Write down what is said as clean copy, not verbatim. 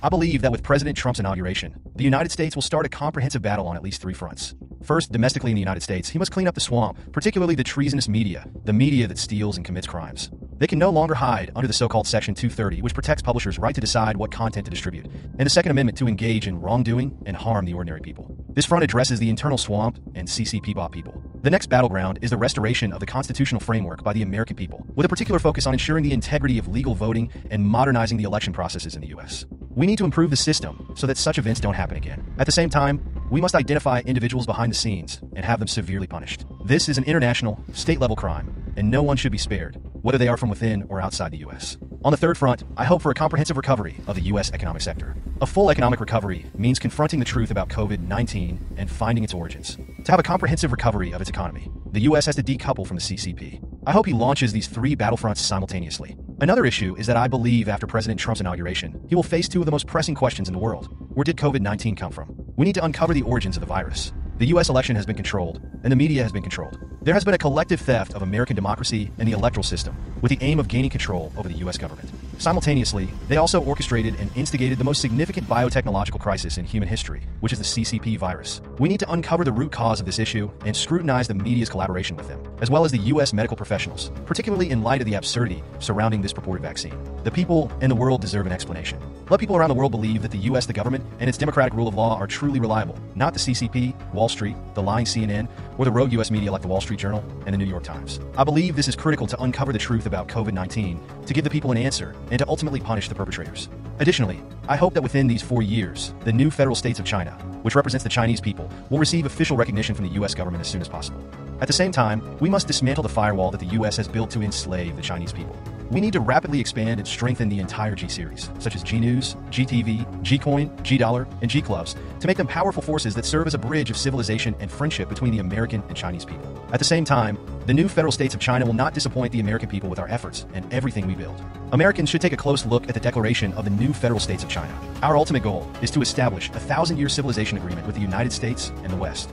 I believe that with President Trump's inauguration, the United States will start a comprehensive battle on at least three fronts. First, domestically in the United States, he must clean up the swamp, particularly the treasonous media, the media that steals and commits crimes. They can no longer hide under the so-called Section 230, which protects publishers' right to decide what content to distribute, and the Second Amendment to engage in wrongdoing and harm the ordinary people. This front addresses the internal swamp and CCP bought people. The next battleground is the restoration of the constitutional framework by the American people, with a particular focus on ensuring the integrity of legal voting and modernizing the election processes in the U.S. We need to improve the system so that such events don't happen again. At the same time, we must identify individuals behind the scenes and have them severely punished. This is an international, state-level crime, and no one should be spared, whether they are from within or outside the U.S. On the third front, I hope for a comprehensive recovery of the U.S. economic sector. A full economic recovery means confronting the truth about COVID-19 and finding its origins. To have a comprehensive recovery of its economy, the U.S. has to decouple from the CCP. I hope he launches these three battlefronts simultaneously. Another issue is that I believe after President Trump's inauguration, he will face two of the most pressing questions in the world. Where did COVID-19 come from? We need to uncover the origins of the virus. The U.S. election has been controlled, and the media has been controlled. There has been a collective theft of American democracy and the electoral system, with the aim of gaining control over the U.S. government. Simultaneously, they also orchestrated and instigated the most significant biotechnological crisis in human history, which is the CCP virus. We need to uncover the root cause of this issue and scrutinize the media's collaboration with them, as well as the U.S. medical professionals, particularly in light of the absurdity surrounding this purported vaccine. The people and the world deserve an explanation. Let people around the world believe that the U.S., the government, and its democratic rule of law are truly reliable, not the CCP, Wall Street, the lying CNN, or the rogue U.S. media like the Wall Street Journal and the New York Times. I believe this is critical to uncover the truth about COVID-19, to give the people an answer, and to ultimately punish the perpetrators. Additionally, I hope that within these 4 years, the new federal states of China, which represents the Chinese people, will receive official recognition from the U.S. government as soon as possible. At the same time, we must dismantle the firewall that the U.S. has built to enslave the Chinese people. We need to rapidly expand and strengthen the entire G-series, such as G-News, G-TV, G-Coin, G-Dollar, and G-Clubs, to make them powerful forces that serve as a bridge of civilization and friendship between the American and Chinese people. At the same time, the new federal states of China will not disappoint the American people with our efforts and everything we build. Americans should take a close look at the declaration of the new federal states of China. Our ultimate goal is to establish a 1,000-year civilization agreement with the United States and the West.